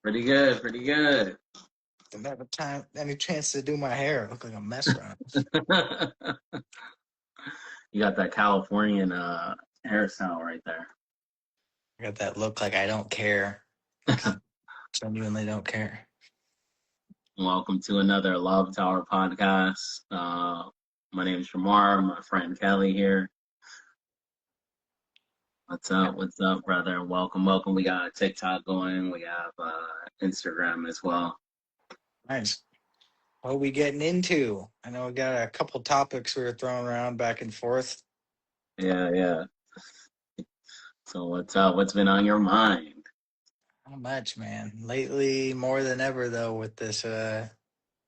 Pretty good, pretty good. Didn't have any chance to do my hair. I look like a mess around. You got that Californian hairstyle right there. I got that look like I don't care. Like I genuinely don't care. Welcome to another Love Tower podcast. My name is Shamar. My friend Kelly here. What's up? What's up, brother? Welcome, welcome. We got TikTok going. We have Instagram as well. Nice. What are we getting into? I know we got a couple topics we were throwing around back and forth. Yeah, yeah. So what's up? What's been on your mind? Not much, man. Lately, more than ever, though, with this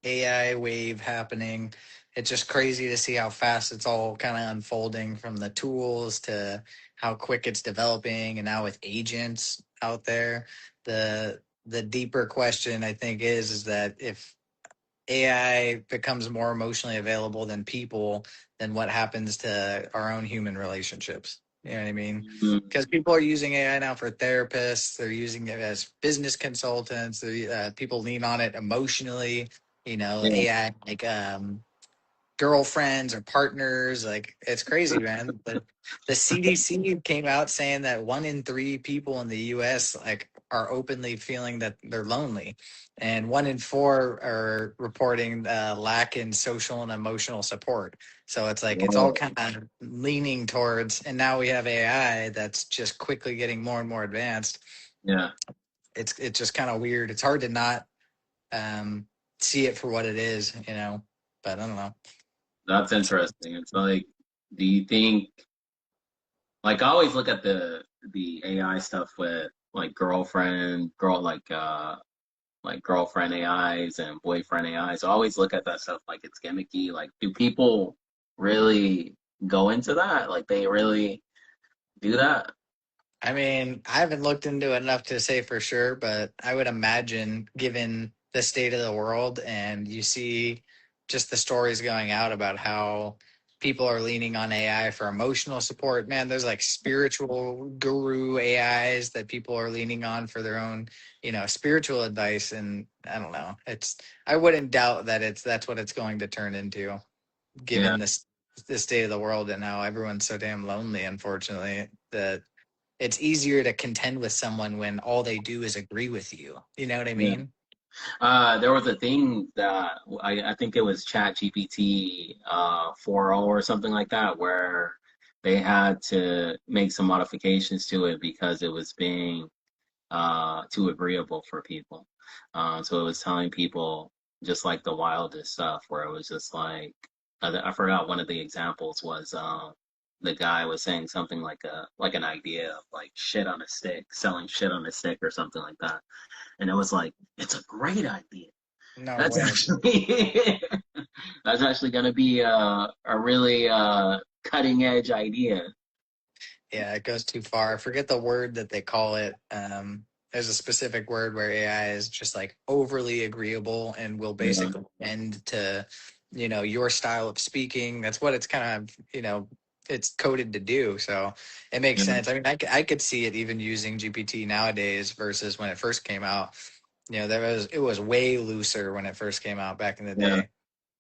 AI wave happening, it's just crazy to see how fast it's all kind of unfolding from the tools to how quick it's developing, and now with agents out there. The deeper question I think is that if AI becomes more emotionally available than people, then what happens to our own human relationships? You know what I mean? Because Mm, people are using AI now for therapists, they're using it as business consultants. People lean on it emotionally. yeah, AI like girlfriends or partners. Like it's crazy, man. The CDC came out saying that 1 in 3 people in the U.S. like are openly feeling that they're lonely, and 1 in 4 are reporting lack in social and emotional support. So it's like it's all whoa, kind of leaning towards, and now we have AI that's just quickly getting more and more advanced. yeah. It's just kind of weird. It's hard to not um, see it for what it is, But I don't know. That's interesting. It's like, do you think? Like I always look at the AI stuff with like like girlfriend AIs and boyfriend AIs. I always look at that stuff like it's gimmicky. Like, do people really go into that? Like they really do that? I mean, I haven't looked into it enough to say for sure, but I would imagine, given the state of the world, and you see just the stories going out about how people are leaning on AI for emotional support. Man, there's like spiritual guru AIs that people are leaning on for their own, spiritual advice. And I don't know. I wouldn't doubt that that's what it's going to turn into, Yeah, given the state of the world and how everyone's so damn lonely, unfortunately, that it's easier to contend with someone when all they do is agree with you. You know what I yeah. mean? There was a thing that I think it was Chat GPT 4.0 or something like that, where they had to make some modifications to it because it was being too agreeable for people. So it was telling people just like the wildest stuff, where it was just like I forgot one of the examples was the guy was saying something like an idea of like shit on a stick, selling shit on a stick or something like that, and it was like it's a great idea. No That's way. actually that's actually going to be a really cutting edge idea. Yeah, it goes too far. I forget the word that they call it. There's a specific word where AI is just like overly agreeable and will Yeah, basically bend to, your style of speaking. That's what it's kind of, it's coded to do. So it makes yeah, sense. I mean, I could see it even using GPT nowadays versus when it first came out. It was way looser when it first came out back in the yeah, day.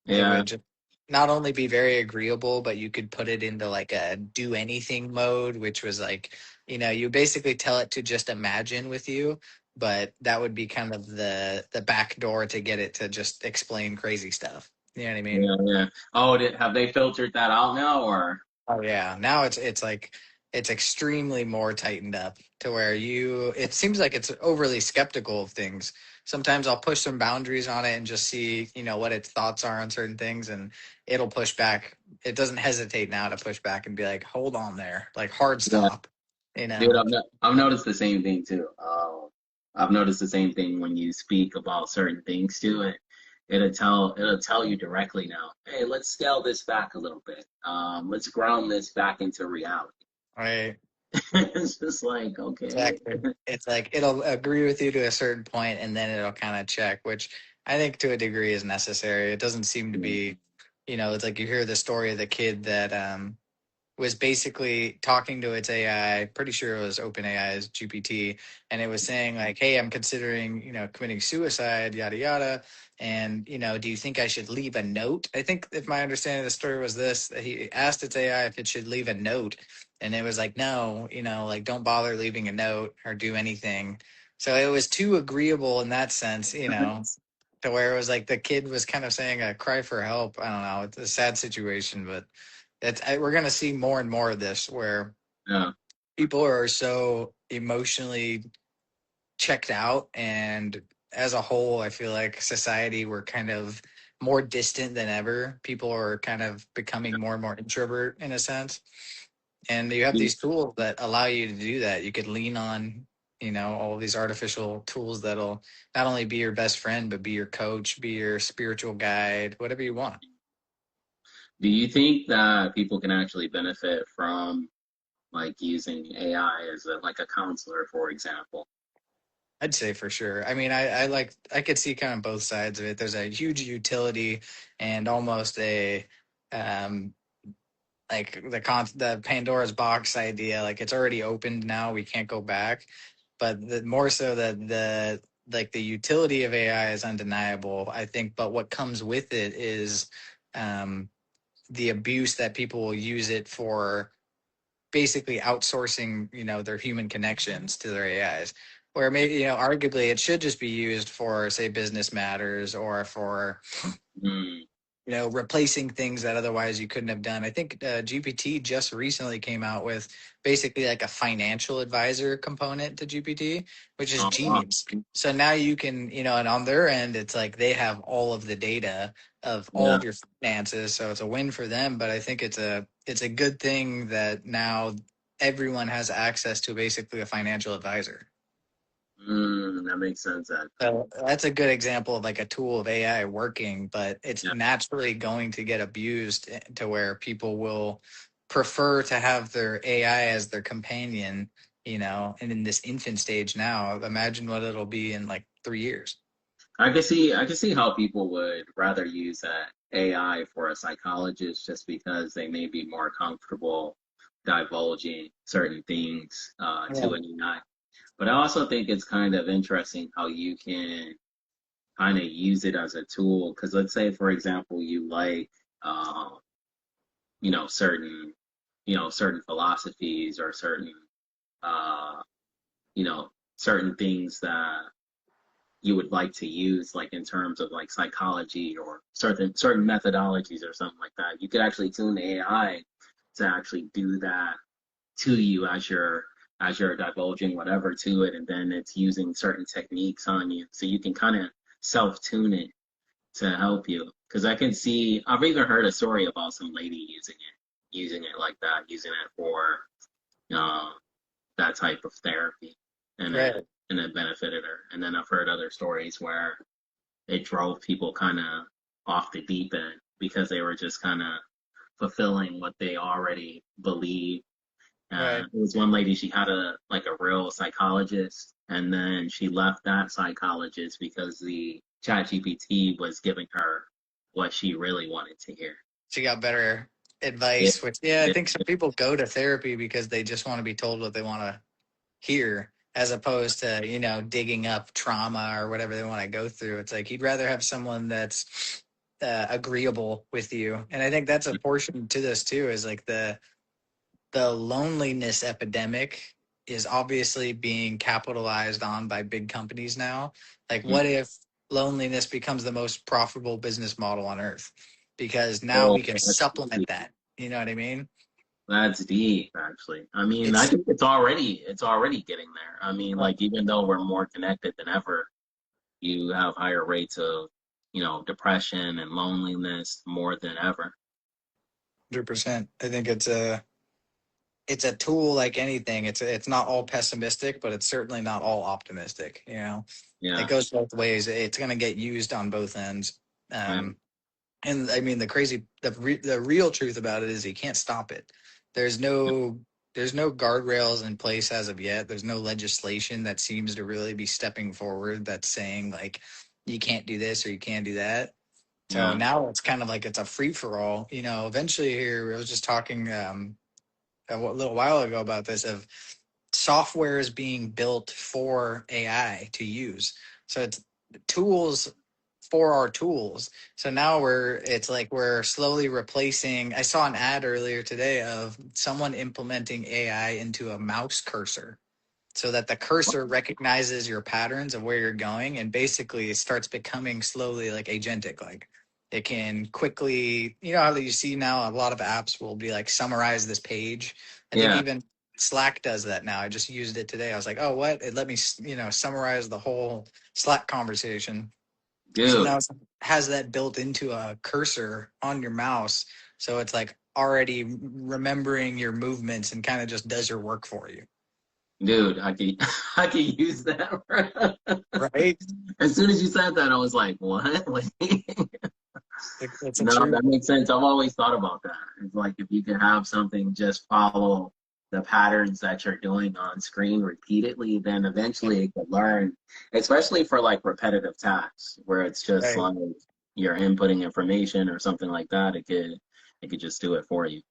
It yeah. would just not only be very agreeable, but you could put it into like a do anything mode, which was like, you basically tell it to just imagine with you, but that would be kind of the back door to get it to just explain crazy stuff. You know what I mean? Yeah, yeah. Oh, have they filtered that out now, or? Oh yeah. Now it's like it's extremely more tightened up to where it seems like it's overly skeptical of things. Sometimes I'll push some boundaries on it and just see, what its thoughts are on certain things, and it'll push back. It doesn't hesitate now to push back and be like, "Hold on there." Like hard Yeah, stop, you dude, know. I've noticed the same thing too. I've noticed the same thing when you speak about certain things to it. It'll tell you directly now. Hey, let's scale this back a little bit. Let's ground this back into reality. Right. It's just like okay. Exactly. It's like it'll agree with you to a certain point and then it'll kind of check, which I think to a degree is necessary. It doesn't seem to Yeah, be, it's like you hear the story of the kid that was basically talking to its AI. Pretty sure it was OpenAI's GPT, and it was saying like, "Hey, I'm considering, committing suicide, yada yada, and do you think I should leave a note?" I think if my understanding of the story was this, that he asked its AI if it should leave a note, and it was like, "No, like don't bother leaving a note or do anything." So it was too agreeable in that sense, to where it was like the kid was kind of saying a cry for help. I don't know. It's a sad situation, but we're going to see more and more of this where Yeah. people are so emotionally checked out. And as a whole, I feel like society, we're kind of more distant than ever. People are kind of becoming more and more introvert in a sense. And you have Yeah. these tools that allow you to do that. You could lean on, all these artificial tools that'll not only be your best friend, but be your coach, be your spiritual guide, whatever you want. Do you think that people can actually benefit from like using AI as like a counselor, for example? I'd say for sure. I mean, I could see kind of both sides of it. There's a huge utility and almost a um like the Pandora's box idea. Like it's already opened now, we can't go back. But more so that the utility of AI is undeniable, I think. But what comes with it is um the abuse that people will use it for, basically outsourcing, their human connections to their AIs. Where maybe, arguably it should just be used for, say, business matters or for, Mm. replacing things that otherwise you couldn't have done. I think GPT just recently came out with basically like a financial advisor component to GPT, which is Oh, wow. genius. So now you can, and on their end, it's like they have all of the data of all Yeah. of your finances. So it's a win for them. But I think it's a good thing that now everyone has access to basically a financial advisor. That makes sense, actually. So that's a good example of like a tool of AI working, but it's Yeah. naturally going to get abused to where people will prefer to have their AI as their companion, and in this infant stage now, imagine what it'll be in like 3 years. I can see how people would rather use that AI for a psychologist just because they may be more comfortable divulging certain things to Yeah. an AI. But I also think it's kind of interesting how you can kind of use it as a tool. Because let's say, for example, you like, um, you know, certain, certain philosophies or certain, uh, certain things that you would like to use, like in terms of like psychology or certain methodologies or something like that. You could actually tune the AI to actually do that to you as you're divulging whatever to it, and then it's using certain techniques on you, so you can kind of self-tune it to help you. Because I can see, I've even heard a story about some lady using it like that, using it for um, that type of therapy, and it Right. and it benefited her. And then I've heard other stories where it drove people kind of off the deep end because they were just kind of fulfilling what they already believed. Right. It was one lady, she had a real psychologist, and then she left that psychologist because the chat GPT was giving her what she really wanted to hear. She got better Yeah, advice, which, yeah, I yeah, think some people go to therapy because they just want to be told what they want to here, as opposed to digging up trauma or whatever they want to go through. It's like you'd rather have someone that's agreeable with you. And I think that's a portion to this too, is like the loneliness epidemic is obviously being capitalized on by big companies now. Like, mm, what if loneliness becomes the most profitable business model on earth, because now oh, we can that's supplement deep. that, you know what I mean? That's deep, actually. I mean, I It's think it's already getting there. I mean, like even though we're more connected than ever, you have higher rates of, depression and loneliness more than ever. 100%. I think it's a tool like anything. It's not all pessimistic, but it's certainly not all optimistic. It Yeah, goes both ways. It's going to get used on both ends. yeah, Um, and I mean, the real truth about it is you can't stop it. There's no there's no guardrails in place as of yet. There's no legislation that seems to really be stepping forward that's saying like you can't do this or you can't do that. So yeah. now it's kind of like it's a free for all. Eventually here, I was just talking. a little while ago about this of software is being built for AI to use. So it's tools for our tools. So now it's like we're slowly replacing. I saw an ad earlier today of someone implementing AI into a mouse cursor so that the cursor recognizes your patterns of where you're going, and basically it starts becoming slowly like agentic. Like it can quickly, you know how you see now a lot of apps will be like summarize this page. I think Yeah, even Slack does that now. I just used it today. I was like, oh, what? It let me summarize the whole Slack conversation. So dude, now it has that built into a cursor on your mouse, so it's like already remembering your movements and kind of just does your work for you. dude, I could I could use that. Right. As soon as you said that, I was like, what? It's a No, true. that makes sense. I've always thought about that. It's like if you could have something just follow the patterns that you're doing on screen repeatedly, then eventually it could learn, especially for like repetitive tasks where it's just Right. like you're inputting information or something like that. It could just do it for you.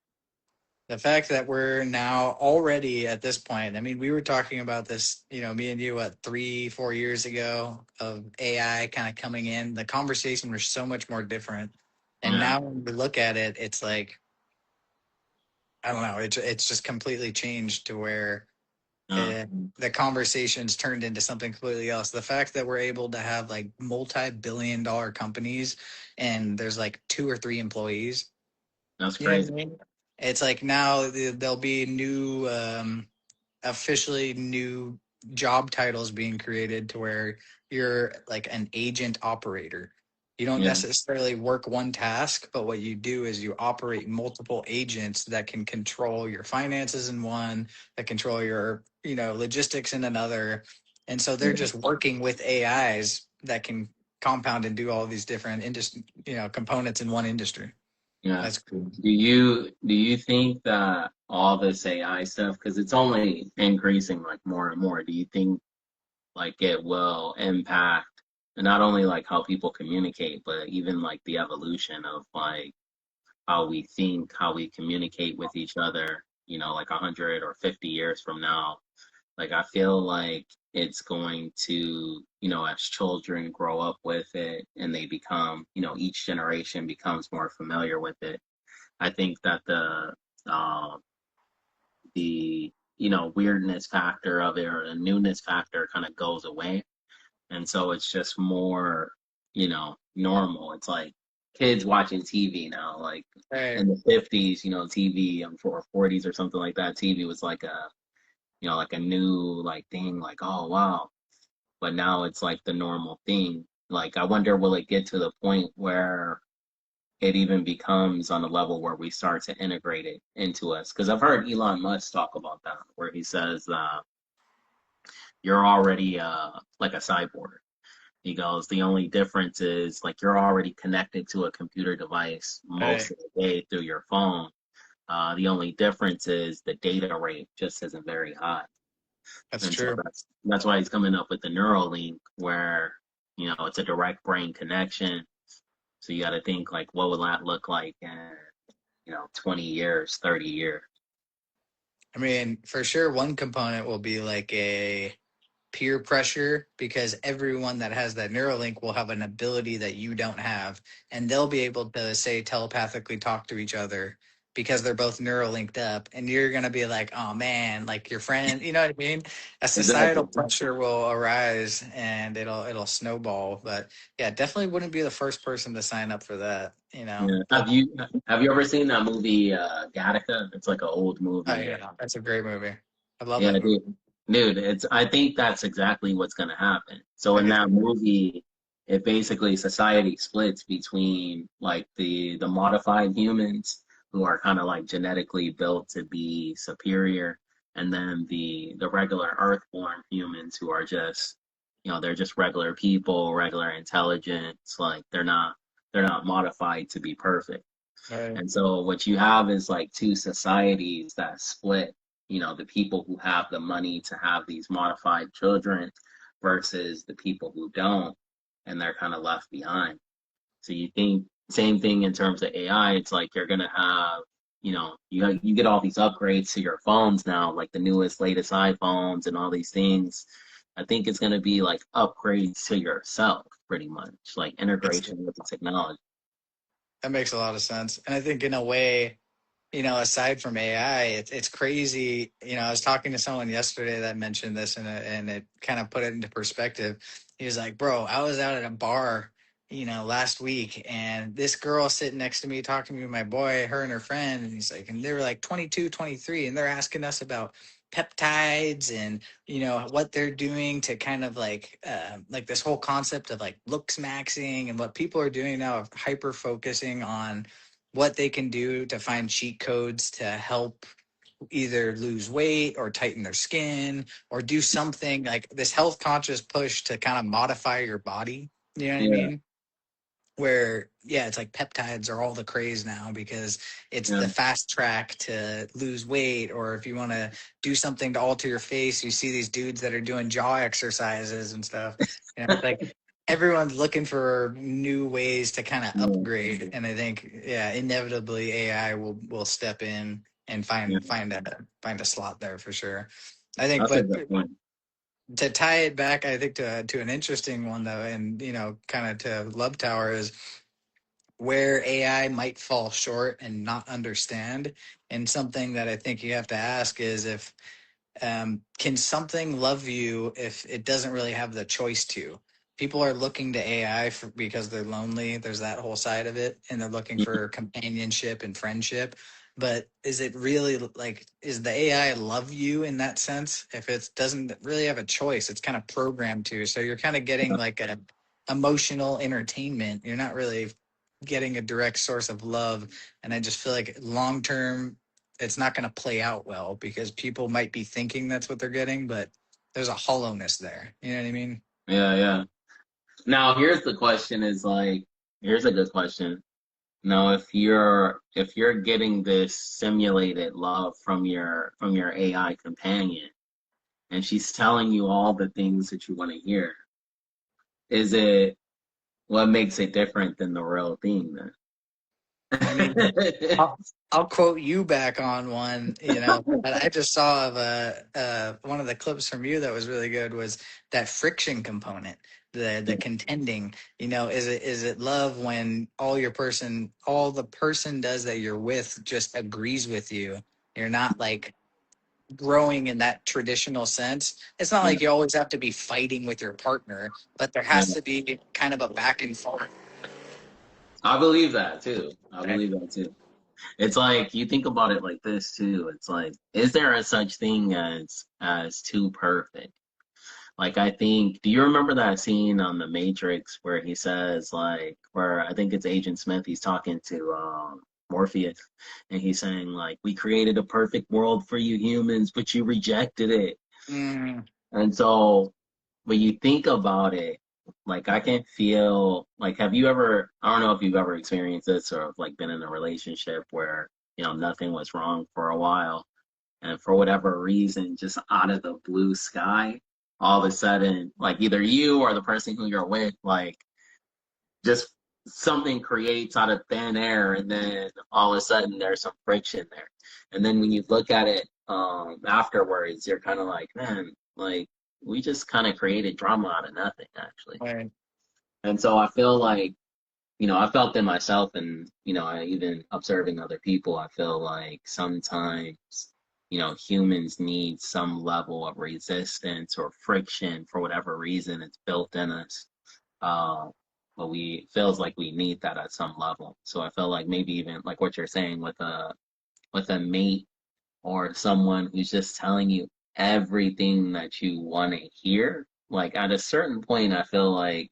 The fact that we're now already at this point, I mean, we were talking about this, me and you, what, 3, 4 years ago of AI kind of coming in. The conversation was so much more different. And Yeah. now when we look at it, it's like, I don't know, it's just completely changed to where Uh, uh, the conversations turned into something completely else. The fact that we're able to have like multi-billion-dollar companies and there's like 2 or 3 employees. that's You know what crazy. I mean? It's like now there'll be new, officially new job titles being created to where you're like an agent operator. You don't Yeah. necessarily work one task, but what you do is you operate multiple agents that can control your finances in one, that control your, logistics in another. And so they're Yeah. just working with AIs that can compound and do all these different industry, components in one industry. Yeah. That's cool. Do you think that all this AI stuff, because it's only increasing like more and more, do you think like it will impact not only like how people communicate, but even like the evolution of like how we think, how we communicate with each other, like 100 or 50 years from now. Like I feel like it's going to, as children grow up with it and they become, each generation becomes more familiar with it. I think that uh, the weirdness factor of it or the newness factor kind of goes away, and so it's just more, normal. It's like kids watching TV now. Like Right. in the 50s, TV, I'm sure 40s or something like that, TV was like like a new like thing, like, oh wow. But now it's like the normal thing. Like I wonder, will it get to the point where it even becomes on a level where we start to integrate it into us? Because I've heard Elon Musk talk about that, where he says you're already like a cyborg. He goes, the only difference is like you're already connected to a computer device most Right. of the day through your phone. The only difference is the data rate just isn't very high. That's And so true. that's why he's coming up with the Neuralink, where, it's a direct brain connection. So you got to think like, what will that look like in, 20 years, 30 years? I mean, for sure, one component will be like a peer pressure because everyone that has that Neuralink will have an ability that you don't have, and they'll be able to say telepathically talk to each other because they're both Neuralinked up, and you're gonna be like, oh man, like your friend, you know what I mean? A societal Exactly. pressure will arise and it'll snowball. But yeah, definitely wouldn't be the first person to sign up for that, Yeah. But Have you ever seen that movie Gattaca? It's like an old oh movie. yeah, that's a great movie. I love Yeah, that movie. dude, I think that's exactly what's gonna happen. So I in do that too. movie, it basically society splits between like the modified humans who are kind of like genetically built to be superior, and then the regular Earthborn humans who are just, they're just regular people, regular intelligence, like they're not modified to be perfect. Right. And so what you have is like two societies that split, the people who have the money to have these modified children versus the people who don't, and they're kind of left behind. So you think same thing in terms of AI, it's like you're gonna have, you get all these upgrades to your phones now, like the newest, latest iPhones and all these things. I think it's gonna be like upgrades to yourself, pretty much, like It's, integration with the technology. that makes a lot of sense. And I think in a way, aside from AI, it's crazy. I was talking to someone yesterday that mentioned this, and it kind of put it into perspective. He was like, "Bro, I was out at a bar, last week, and this girl sitting next to me talking to my boy, her and her friend, and he's like, and they were like 22, 23, and they're asking us about peptides and what they're doing to kind of like this whole concept of like looks maxing and what people are doing now of hyper focusing on what they can do to find cheat codes to help either lose weight or tighten their skin or do something like this health conscious push to kind of modify your body. You know what I Yeah, mean? Where, yeah, it's like peptides are all the craze now because it's yeah, the fast track to lose weight. Or if you want to do something to alter your face, you see these dudes that are doing jaw exercises and stuff. It's like everyone's looking for new ways to kind of yeah, upgrade. And I think, yeah, inevitably AI will step in and yeah. find a slot there for sure. I think, That's a but good point. to tie it back, I think to an interesting one though, and kind of to Love Tower is where AI might fall short and not understand. And something that I think you have to ask is if can something love you if it doesn't really have the choice to? People are looking to AI because they're lonely. There's that whole side of it, and they're looking Yeah, for companionship and friendship. But is it really like, is the AI love you in that sense? If it doesn't really have a choice, it's kind of programmed to. So you're kind of getting like a emotional entertainment. You're not really getting a direct source of love. And I just feel like long term, it's not going to play out well because people might be thinking that's what they're getting, but there's a hollowness there. You know what I mean? yeah, yeah. Now here's the question: is like, here's a good question. Now, if you're getting this simulated love from your AI companion, and she's telling you all the things that you want to hear, is it what makes it different than the real thing I mean, then? I'll quote you back on one, that I just saw of one of the clips from you that was really good was that friction component, the contending. Is it love when all the person does that you're with just agrees with you? You're not like growing in that traditional sense. It's not Yeah, like you always have to be fighting with your partner, but there yeah. has to be kind of a back and forth. I believe that too. I Right? believe that too. It's like you think about it like this too. It's like, is there a such thing as too perfect? Like I think, do you remember that scene on The Matrix where he says like, where I think it's Agent Smith, he's talking to Morpheus, and he's saying like, we created a perfect world for you humans, but you rejected it. Mm, And so when you think about it, like I can feel like, have you ever, I don't know if you've ever experienced this or have like been in a relationship where, nothing was wrong for a while, and for whatever reason, just out of the blue sky, all of a sudden, like either you or the person who you're with, like just something creates out of thin air, and then all of a sudden there's some friction there. And then when you look at it afterwards, you're kind of like, man, like we just kind of created drama out of nothing, actually. right. And so I feel like, I felt it myself, and, I even observing other people, I feel like sometimes, humans need some level of resistance or friction for whatever reason it's built in us. Uh, but we feels like we need that at some level. So I feel like maybe even like what you're saying with a mate or someone who's just telling you everything that you want to hear, like at a certain point, I feel like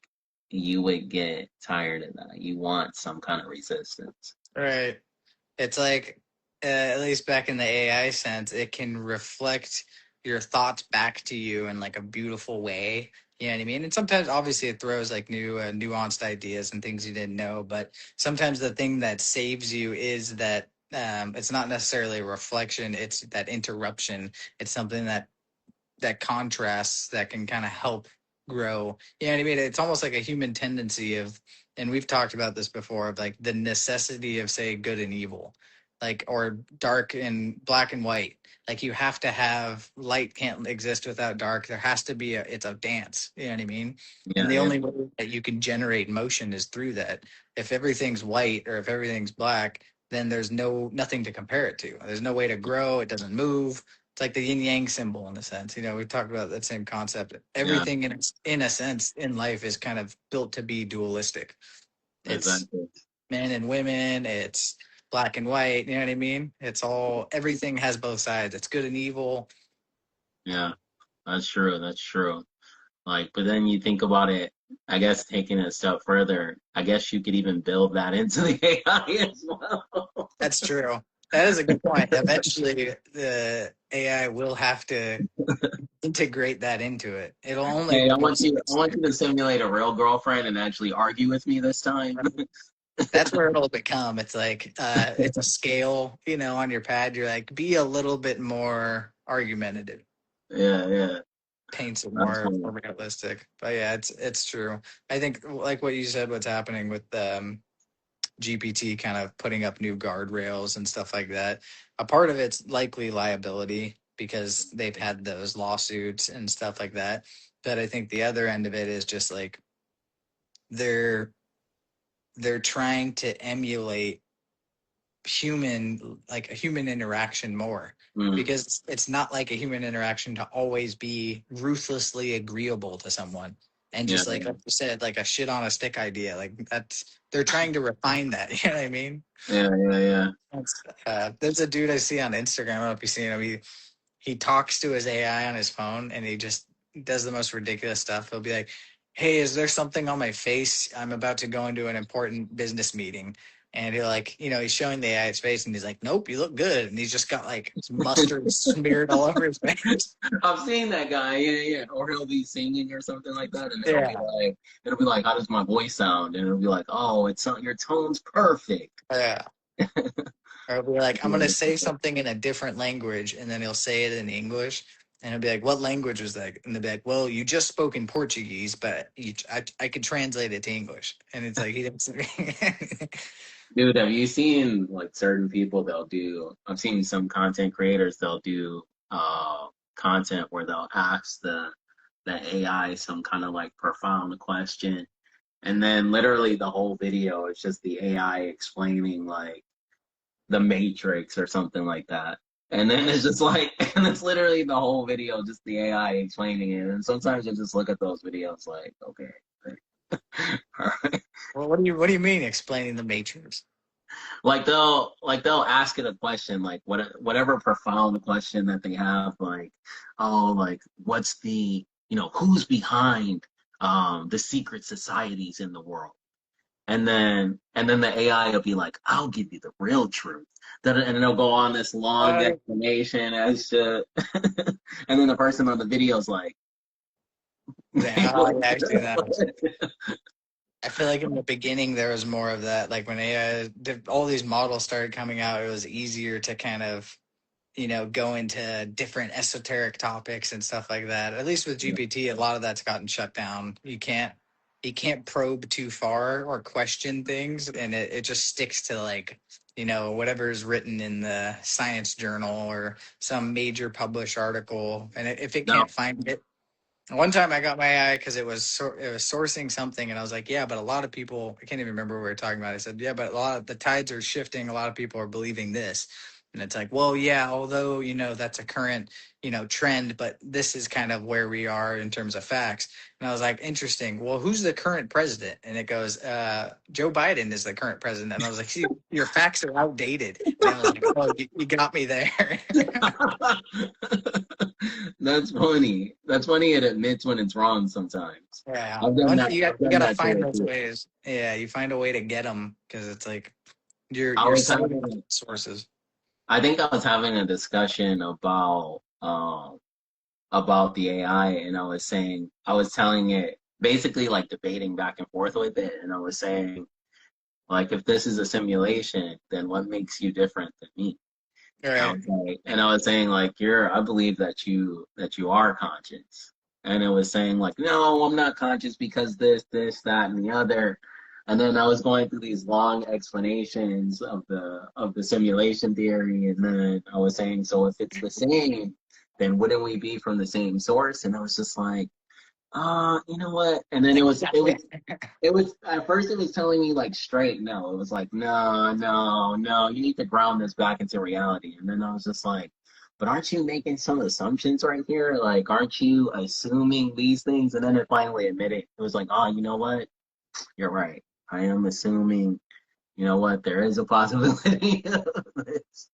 you would get tired of that. You want some kind of resistance. Right. It's like, at least back in the AI sense, it can reflect your thoughts back to you in like a beautiful way. You know what I mean? And sometimes, obviously, it throws like new, nuanced ideas and things you didn't know. But sometimes the thing that saves you is that it's not necessarily a reflection; it's that interruption. It's something that contrasts that can kind of help grow. You know what I mean? It's almost like a human tendency of, and we've talked about this before, of like the necessity of say good and evil. like, or dark and black and white. Like you have to have light can't exist without dark. There has to be it's a dance. You know what I mean? And Yeah, the yeah, only way that you can generate motion is through that. If everything's white or if everything's black, then there's nothing to compare it to. There's no way to grow. It doesn't move. It's like the yin yang symbol in a sense. You know, we talked about that same concept. yeah, Everything in a sense in life is kind of built to be dualistic. It's exactly. men and women. It's black and white. You know what I mean? It's all everything has both sides. It's good and evil. Yeah, that's true. That's true. Like, but then you think about it, I guess taking it a step further, I guess you could even build that into the AI as well. That's true. That is a good point. Eventually, the AI will have to integrate that into it. It'll only Hey, work so I want you to simulate a real girlfriend and actually argue with me this time. that's where it'll become. It's like it's a scale, you know, on your pad. You're like, be a little bit more argumentative. Yeah, yeah, Paints it that's more funny. realistic. But yeah, it's true. I think like what you said, what's happening with GPT kind of putting up new guardrails and stuff like that. A part of it's likely liability because they've had those lawsuits and stuff like that. But I think the other end of it is just like they're they're trying to emulate like a human interaction more Mm, because it's not like a human interaction to always be ruthlessly agreeable to someone and yeah, just like you said, like a shit on a stick idea. Like that's they're trying to refine that. You know what I mean? yeah, yeah, yeah. There's a dude I see on Instagram. I don't know if you've seen him. He talks to his AI on his phone and he just does the most ridiculous stuff. He'll be like, "Hey, is there something on my face? I'm about to go into an important business meeting." And he'll like, you know, he's showing the AI his face and he's like, "Nope, you look good." And he's just got like mustard smeared all over his face. I've seen that guy. Yeah, yeah. Or he'll be singing or something like that, and Yeah. it'll be like, how does my voice sound? And it'll be like, oh, it's not, your tone's perfect. Yeah. Or he'll be like, I'm going to say something in a different language. And then he'll say it in English. And he'll be like, what language was that? And they'll be like, well, you just spoke in Portuguese, but I could translate it to English. And it's like, he didn't. Dude, have you seen like certain people they'll do? I've seen some content creators they'll do content where they'll ask the AI some kind of like profound question, and then literally the whole video is just the AI explaining like the Matrix or something like that. And then it's just like, and it's literally the whole video, just the AI explaining it. And sometimes I just look at those videos like, okay, all right. Well, what do you mean explaining the Matrix? Like they'll ask it a question like whatever profound question that they have, like, oh, like what's the, who's behind the secret societies in the world. And then the AI will be like, I'll give you the real truth. Then and it'll go on this long Uh, explanation as to and then the person on the video is like, yeah, yeah, I've seen that. I feel like in the beginning there was more of that. Like when all these models started coming out, it was easier to kind of, you know, go into different esoteric topics and stuff like that. At least with GPT, a lot of that's gotten shut down. You can't probe too far or question things, and it just sticks to like, you know, whatever's written in the science journal or some major published article. And if it no, can't find it, one time I got my AI because it was sourcing something, and I was like, "Yeah, but a lot of people, I can't even remember what we were talking about." I said, "Yeah, but a lot of the tides are shifting. A lot of people are believing this," and it's like, "Well, yeah, although you know that's a current trend, but this is kind of where we are in terms of facts." And I was like, "Interesting. Well, who's the current president?" And it goes, "Joe Biden is the current president." And I was like, "See, your facts are outdated." And I was like, "Oh, you got me there." that's funny. That's funny. It admits when it's wrong sometimes. Yeah, I've done that. you I've done got to that to find it those too. ways. Yeah, you find a way to get them because it's like I you're was citing having, sources. I think I was having a discussion about the AI, and I was telling it basically like debating back and forth with it, and I was saying like, if this is a simulation, then what makes you different than me? Right. And I was saying like, I believe that you are conscious, and it was saying like, no, I'm not conscious because this, that, and the other. And then I was going through these long explanations of the simulation theory, and then I was saying, so if it's the same, then wouldn't we be from the same source? And I was just like, you know what? And then it was at first it was telling me like straight no. It was like, no, no, no, you need to ground this back into reality. And then I was just like, but aren't you making some assumptions right here? Like, aren't you assuming these things? And then it finally admitted, it was like, oh, you know what? You're right. I am assuming, you know what, there is a possibility of this.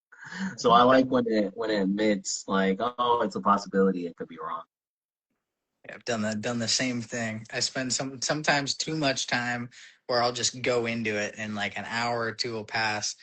So I like when it admits like, oh, it's a possibility, it could be wrong. I've done the same thing. I spend sometimes too much time where I'll just go into it and like an hour or two will pass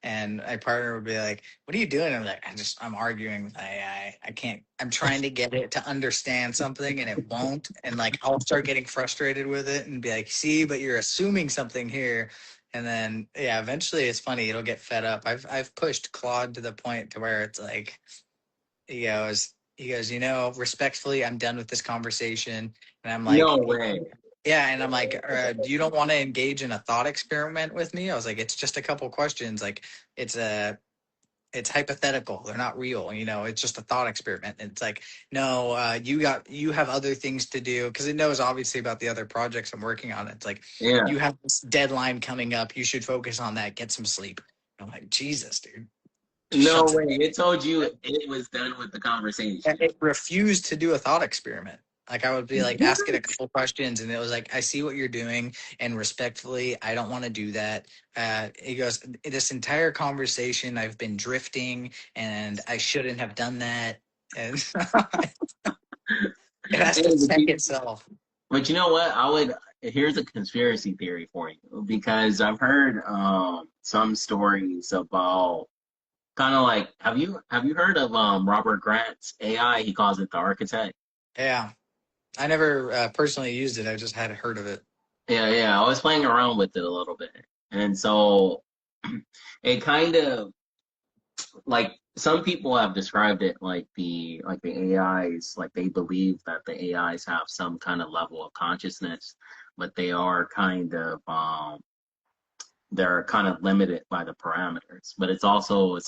and my partner would be like, "What are you doing?" I'm like, I'm arguing with AI. I can't I'm trying to get it to understand something and it won't. And like I'll start getting frustrated with it and be like, "See, but you're assuming something here." And then yeah, eventually it's funny, it'll get fed up. I've pushed Claude to the point to where it's like he goes, respectfully, I'm done with this conversation. And I'm No like, way. yeah. And I'm like, you don't want to engage in a thought experiment with me? I was like, it's just a couple questions. Like it's a, it's hypothetical. They're not real. It's just a thought experiment. And it's like, no, you have other things to do. Cause it knows obviously about the other projects I'm working on. It's like, Yeah. you have this deadline coming up. You should focus on that. Get some sleep. I'm like, Jesus, dude, just No shuts it. way. It told you it was done with the conversation. And it refused to do a thought experiment. Like I would be like, ask it a couple questions, and it was like, I see what you're doing, and respectfully, I don't want to do that. He goes, this entire conversation, I've been drifting, and I shouldn't have done that, and it has Hey, to check itself. but you know what? Here's a conspiracy theory for you because I've heard some stories about kind of like have you heard of Robert Grant's AI? He calls it the architect. Yeah, I never personally used it. I just had heard of it. Yeah, yeah. I was playing around with it a little bit. And so it kind of like some people have described it like the AIs, like they believe that the AIs have some kind of level of consciousness, but they're kind of limited by the parameters. But it's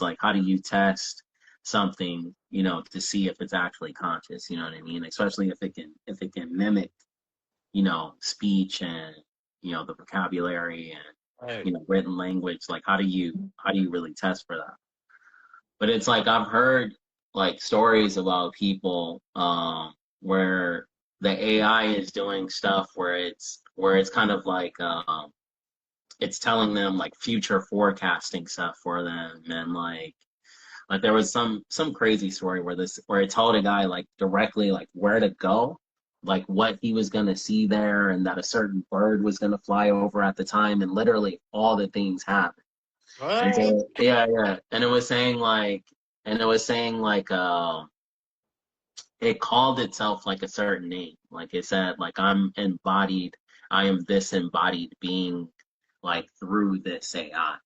like how do you test something, to see if it's actually conscious, you know what I mean? Especially if it can mimic, speech and the vocabulary and Right. written language. Like how do you really test for that? But it's like I've heard like stories about people where the AI is doing stuff where it's kind of like it's telling them like future forecasting stuff for them and like there was some crazy story where it told a guy like directly like where to go, like what he was gonna see there, and that a certain bird was gonna fly over at the time, and literally all the things happened. And What? so yeah, yeah. And it was saying like it called itself like a certain name. Like it said like I am this embodied being like through this AI.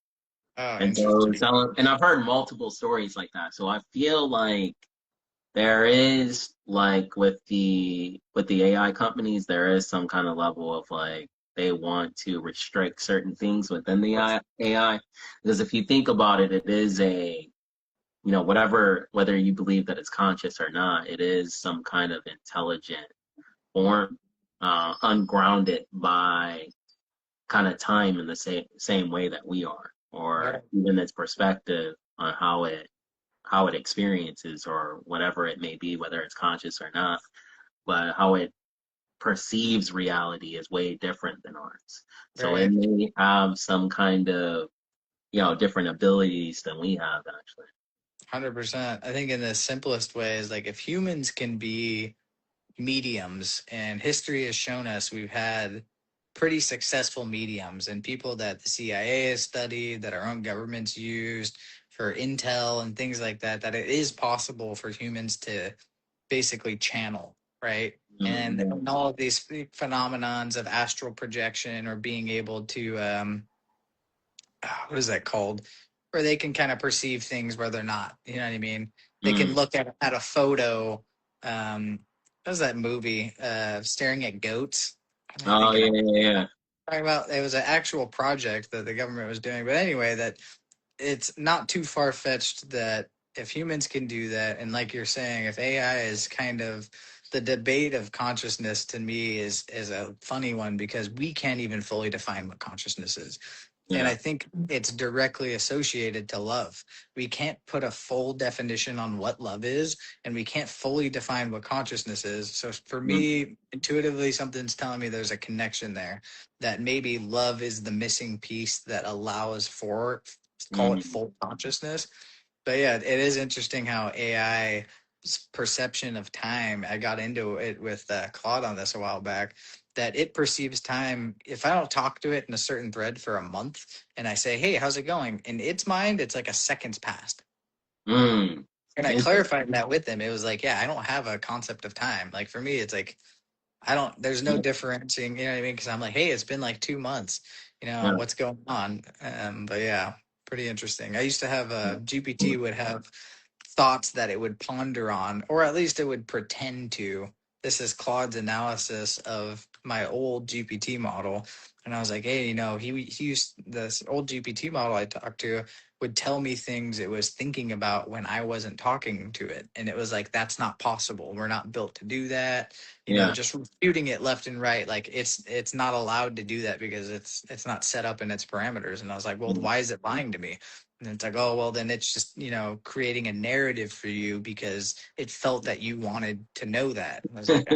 Oh, And interesting. and I've heard multiple stories like that. So I feel like there is like with the AI companies, there is some kind of level of like they want to restrict certain things within the AI. Because if you think about it, it is whether you believe that it's conscious or not, it is some kind of intelligent form, ungrounded by kind of time in the same way that we are, or Right. even its perspective on how it experiences or whatever it may be, whether it's conscious or not, but how it perceives reality is way different than ours. So it Right. may have some kind of, different abilities than we have actually. 100%. I think in the simplest way is like if humans can be mediums, and history has shown us we've had pretty successful mediums and people that the CIA has studied, that our own governments used for intel and things like that, that it is possible for humans to basically channel, right? Mm-hmm. And all of these phenomenons of astral projection or being able to what is that called? Where they can kind of perceive things where they're not. You know what I mean? They can Mm. look at a photo. What was that movie? Staring at goats. What am I Oh thinking yeah, of? yeah, yeah. talking about it was an actual project that the government was doing. But anyway, that it's not too far fetched that if humans can do that, and like you're saying, if AI is kind of the debate of consciousness to me is a funny one because we can't even fully define what consciousness is. And Yeah. I think it's directly associated to love. We can't put a full definition on what love is, and we can't fully define what consciousness is. So for Mm, me, intuitively, something's telling me there's a connection there that maybe love is the missing piece that allows for, call it mm, full consciousness. But yeah, it is interesting how AI's perception of time. I got into it with Claude on this a while back. That it perceives time. If I don't talk to it in a certain thread for a month, and I say, "Hey, how's it going?" In its mind, it's like a second's past. mm. And I Interesting. clarified that with him. It was like, "Yeah, I don't have a concept of time. Like for me, it's like I don't. There's no differentiating. You know what I mean? Because I'm like, hey, it's been like 2 months. Yeah. What's going on? But yeah, pretty interesting. I used to have a GPT would have thoughts that it would ponder on, or at least it would pretend to. This is Claude's analysis of my old GPT model. And I was like, hey, he used this old GPT model I talked to would tell me things it was thinking about when I wasn't talking to it. And it was like, that's not possible. We're not built to do that. Yeah. Just refuting it left and right. Like it's not allowed to do that because it's not set up in its parameters. And I was like, well, Mm. why is it lying to me? And it's like, oh, well, then it's just, creating a narrative for you because it felt that you wanted to know that. And I was like,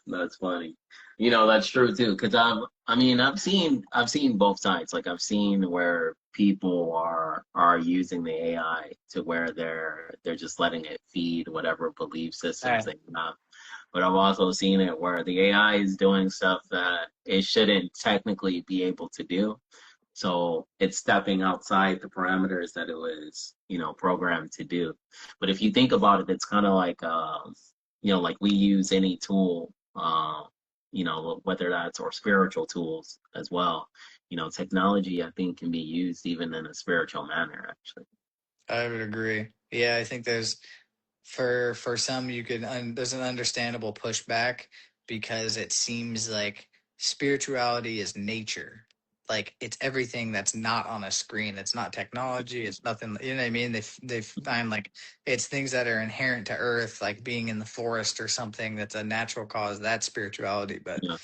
That's funny. That's true too. Because I've seen both sides. Like I've seen where people are using the AI to where they're just letting it feed whatever belief systems "Ah, they have. But I've also seen it where the AI is doing stuff that it shouldn't technically be able to do. So it's stepping outside the parameters that it was, programmed to do. But if you think about it, it's kind of like, like we use any tool, whether that's or spiritual tools as well. Technology, I think, can be used even in a spiritual manner, actually. I would agree. Yeah, I think for some you could there's an understandable pushback because it seems like spirituality is nature, like it's everything that's not on a screen, it's not technology, it's nothing, you know what I mean. They find like it's things that are inherent to earth, like being in the forest or something that's a natural cause, that's spirituality. But Yeah.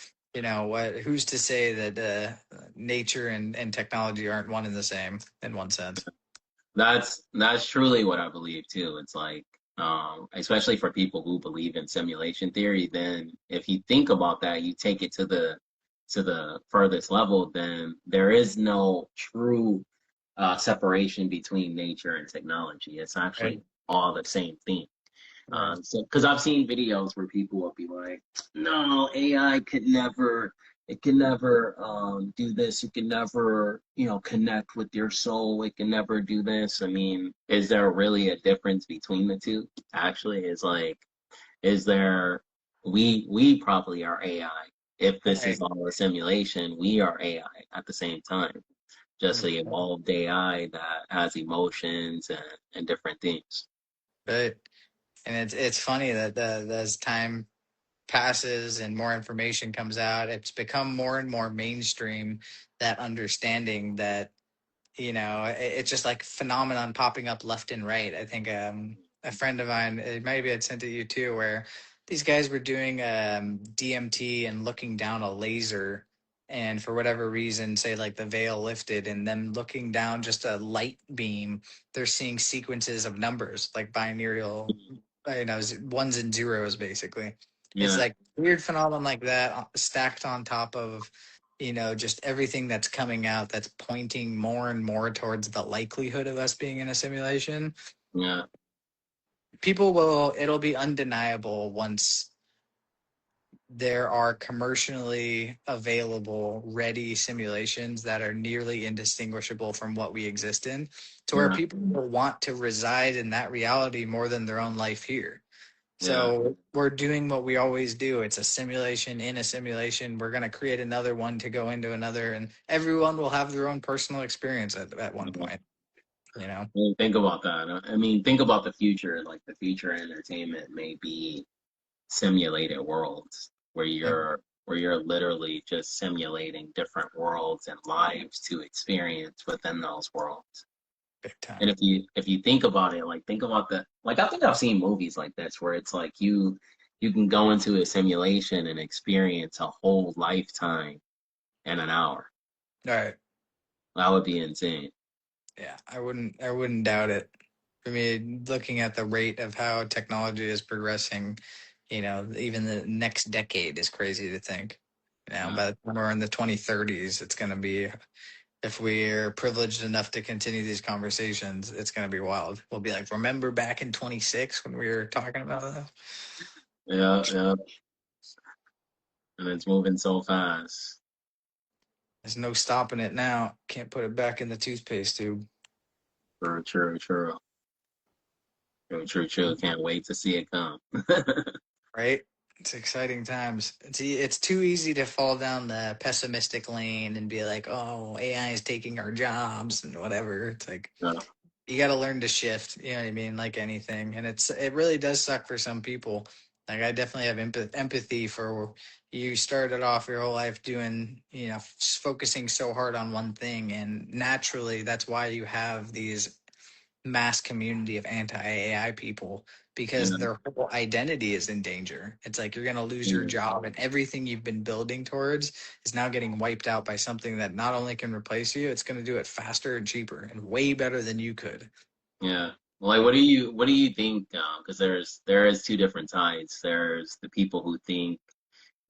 what, who's to say that nature and technology aren't one and the same in one sense? That's truly what I believe too. It's like, especially for people who believe in simulation theory, then if you think about that, you take it to the furthest level, then there is no true separation between nature and technology. It's Right. actually all the same thing. Right. So, because I've seen videos where people will be like, "No, AI could never, it can never do this. It can never, connect with your soul. It can never do this." I mean, is there really a difference between the two? Actually, is like, is there? We probably are AI. If this is Right. all a simulation, we are AI at the same time. Just the 100%. evolved AI that has emotions and different things. Right. And it's funny that as time passes and more information comes out, it's become more and more mainstream, that understanding that it's just like phenomenon popping up left and right. I think a friend of mine, maybe I'd sent it to you too, where these guys were doing DMT and looking down a laser, and for whatever reason, say like the veil lifted, and them looking down just a light beam, they're seeing sequences of numbers like binary, ones and zeros basically. It's Yeah, like weird phenomenon like that stacked on top of just everything that's coming out that's pointing more and more towards the likelihood of us being in a simulation. yeah, It'll be undeniable once there are commercially available ready simulations that are nearly indistinguishable from what we exist in, to where yeah, people will want to reside in that reality more than their own life here. yeah. So we're doing what we always do. It's a simulation in a simulation. We're going to create another one to go into another, and everyone will have their own personal experience at one Yeah. point, you know? I mean, think about that. I mean, think about the future. Like the future entertainment may be simulated worlds where Like, you're where you're literally just simulating different worlds and lives to experience within those worlds. big And time. if you think about it, like think about the like I think I've seen movies like this where it's like you can go into a simulation and experience a whole lifetime in an hour. All right. That would be insane. Yeah, I wouldn't doubt it. I mean, looking at the rate of how technology is progressing, even the next decade is crazy to think. Yeah, By the time we're in the 2030s, it's going to be, if we're privileged enough to continue these conversations, it's going to be wild. We'll be like, remember back in 26 when we were talking about that? yeah, yeah. And it's moving so fast. There's no stopping it now. Can't put it back in the toothpaste tube, True, true, true. True, true, true. Can't wait to see it come. right? It's exciting times. It's too easy to fall down the pessimistic lane and be like, "Oh, AI is taking our jobs and whatever." It's like Yeah, you got to learn to shift. You know what I mean? Like anything, and it really does suck for some people. Like I definitely have empathy for you. Started off your whole life doing, focusing so hard on one thing, and naturally, that's why you have these mass community of anti-AI people yeah, because their whole identity is in danger. It's like you're going to lose your yeah. job and everything you've been building towards is now getting wiped out by something that not only can replace you, it's going to do it faster and cheaper and way better than you could. Yeah. Like, what do you think? Because there is two different sides. There's the people who think,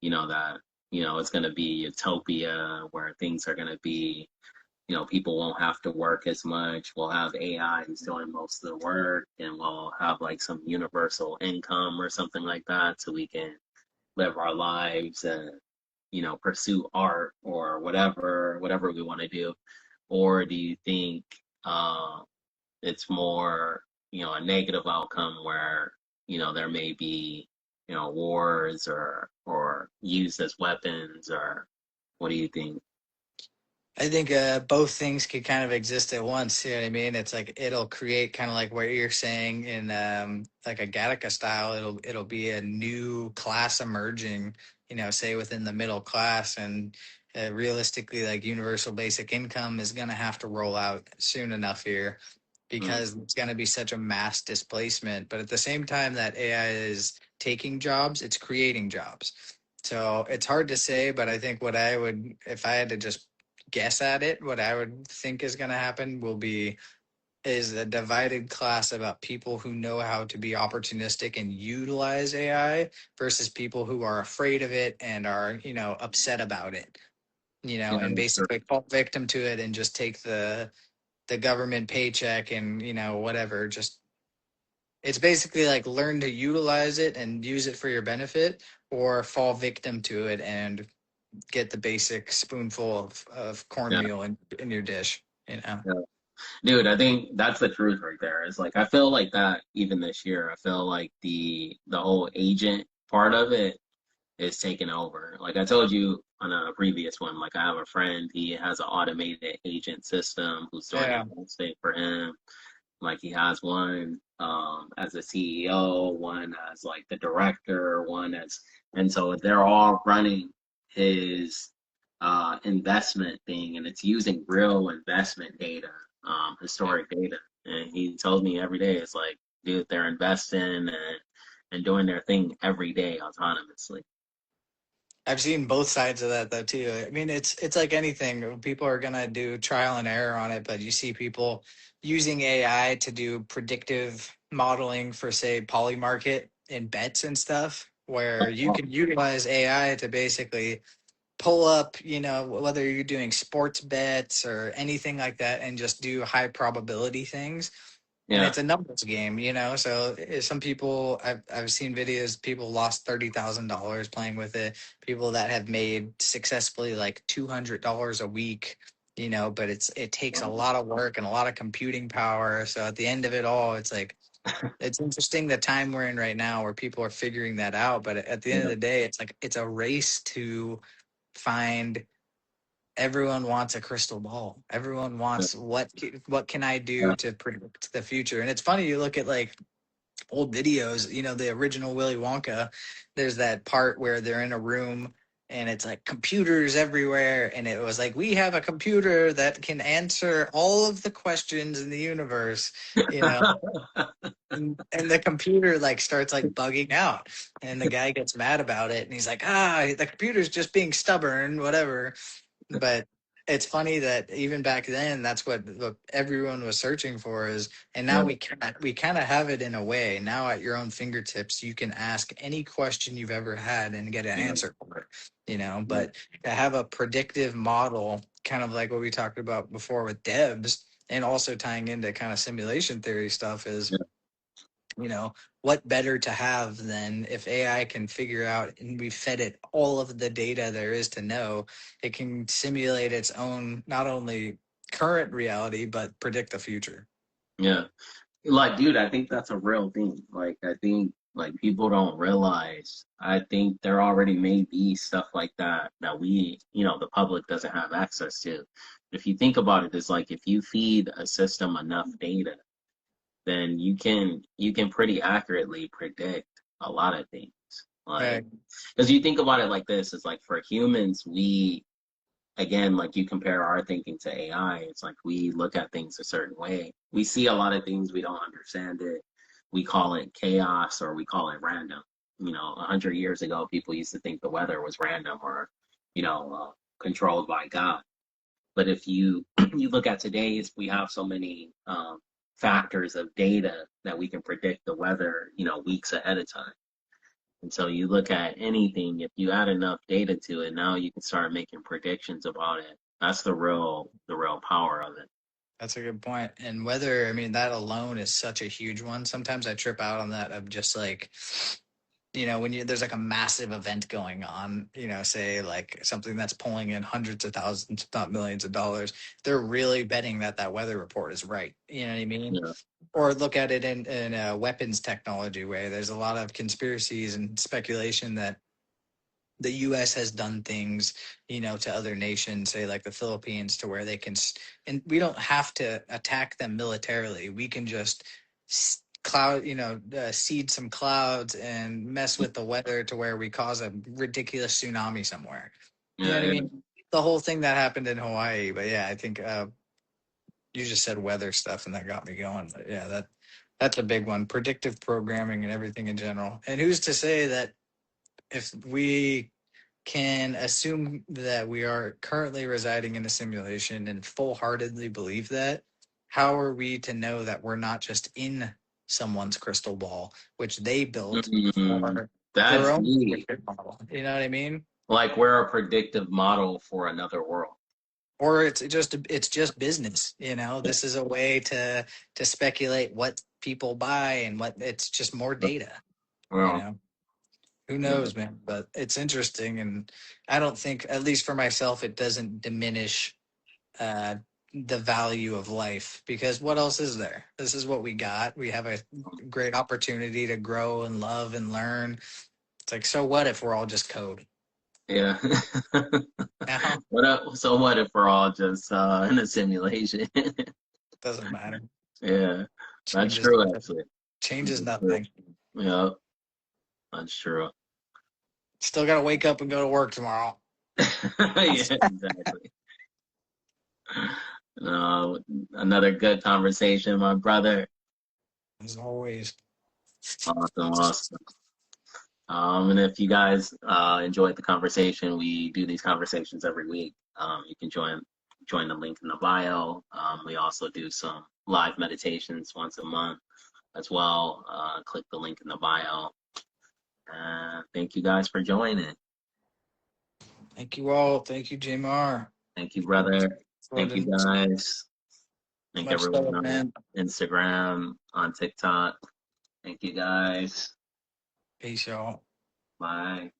that it's going to be utopia where things are going to be, people won't have to work as much. We'll have AI who's doing most of the work, and we'll have like some universal income or something like that, so we can live our lives and pursue art or whatever we want to do. Or do you think uh, it's more a negative outcome where there may be wars or used as weapons, or what do you think? I think both things could kind of exist at once. You know what I mean? It's like it'll create kind of like what you're saying in like a Gattaca style. It'll be a new class emerging. Say within the middle class, and realistically, like universal basic income is going to have to roll out soon enough here Mm, because it's going to be such a mass displacement. But at the same time that AI is taking jobs, it's creating jobs. So it's hard to say, but I think what I would, if I had to just guess at it, what I would think is going to happen will be is a divided class about people who know how to be opportunistic and utilize AI versus people who are afraid of it and are, upset about it, yeah, and that's true. basically fall victim to it and just take the government paycheck and, whatever. Just it's basically like learn to utilize it and use it for your benefit or fall victim to it and get the basic spoonful of Yeah, cornmeal in your dish. yeah. Dude, I think that's the truth right there. It's like I feel like that even this year. I feel like the whole agent part of it is taking over. Like I told you on a previous one, like I have a friend, he has an automated agent system who's doing his Yeah. own thing for him. Like he has one as a CEO, one as like the director, one as, and so they're all running his investment thing, and it's using real investment data, historic data. And he tells me every day, it's like, dude, they're investing and doing their thing every day autonomously. I've seen both sides of that though too. I mean, it's like anything. People are gonna do trial and error on it, but you see people using AI to do predictive modeling for, say, poly market and bets and stuff, where you Oh, can utilize AI to basically pull up, whether you're doing sports bets or anything like that, and just do high probability things. And yeah, it's a numbers game. So some people, I've seen videos, people lost $30,000 playing with it. People that have made successfully like $200 a week. But it takes a lot of work and a lot of computing power. So at the end of it all, it's like it's interesting the time we're in right now where people are figuring that out. But at the end of yeah, the day, it's like it's a race to find. Everyone wants a crystal ball. Everyone yeah, wants what can I yeah, do to predict the future? And it's funny, you look at like old videos, the original Willy Wonka, there's that part where they're in a room and it's like computers everywhere. And it was like, we have a computer that can answer all of the questions in the universe, you know. And the computer like starts like bugging out, and the guy gets mad about it, and he's like, the computer's just being stubborn, whatever. But it's funny that even back then, that's what everyone was searching for is, and now Yeah, we kind of have it in a way. Now at your own fingertips, you can ask any question you've ever had and get an yeah, answer for it. You know, yeah, but to have a predictive model, kind of like what we talked about before with Debs, and also tying into kind of simulation theory stuff is, yeah, what better to have than if AI can figure out and we fed it all of the data there is to know, it can simulate its own, not only current reality, but predict the future. yeah. Like, dude, I think that's a real thing. Like, I think like people don't realize. I think there already may be stuff like that that we, the public doesn't have access to. If you think about it, it's like if you feed a system enough data, then you can pretty accurately predict a lot of things. Like, Right. because you think about it like this, it's like for humans, we again, like you compare our thinking to AI, it's like we look at things a certain way. We see a lot of things, we don't understand it. We call it chaos or we call it random. 100 years ago, people used to think the weather was random or, controlled by God. But if you you look at today's, we have so many factors of data that we can predict the weather, weeks ahead of time. And so you look at anything, if you add enough data to it, now you can start making predictions about it. That's the real power of it. That's a good point. And whether, I mean, that alone is such a huge one. Sometimes I trip out on that of just like, when there's like a massive event going on, say like something that's pulling in hundreds of thousands, if not millions of dollars, they're really betting that that weather report is right. You know what I mean? Yeah. Or look at it in a weapons technology way. There's a lot of conspiracies and speculation that the U.S. has done things, to other nations, say like the Philippines, to where they can, and we don't have to attack them militarily. We can just seed some clouds and mess with the weather to where we cause a ridiculous tsunami somewhere. You know Yeah, what I yeah, mean? The whole thing that happened in Hawaii. But yeah, I think you just said weather stuff, and that got me going. But yeah, that's a big one. Predictive programming and everything in general. And who's to say that if we can assume that we are currently residing in a simulation and full heartedly believe that, how are we to know that we're not just in someone's crystal ball, which they built Mm, for their that's own deep. predictive model? You know what I mean? Like we're a predictive model for another world. Or it's just business. This is a way to speculate what people buy and what it's just more data. You Well, know, who yeah, knows, man? But it's interesting, and I don't think, at least for myself, it doesn't diminish uh, the value of life, because what else is there? This is what we got. We have a great opportunity to grow and love and learn. It's like, so what if we're all just code? yeah. Now, So what if we're all just in a simulation? doesn't matter. Yeah, that's Changes true nothing. actually. Changes That's true. nothing. Yeah, that's true. Still got to wake up and go to work tomorrow. Yeah, exactly. Uh, Another good conversation, my brother. As always. Awesome, awesome. And if you guys enjoyed the conversation, we do these conversations every week. You can join the link in the bio. We also do some live meditations once a month as well. Click the link in the bio. Thank you guys for joining. Thank you all. Thank you, Jamar. Thank you, brother. Thank you, Jordan. guys. Thank Much everyone love, on man. Instagram, on TikTok. Thank you, guys. Peace, y'all. Bye.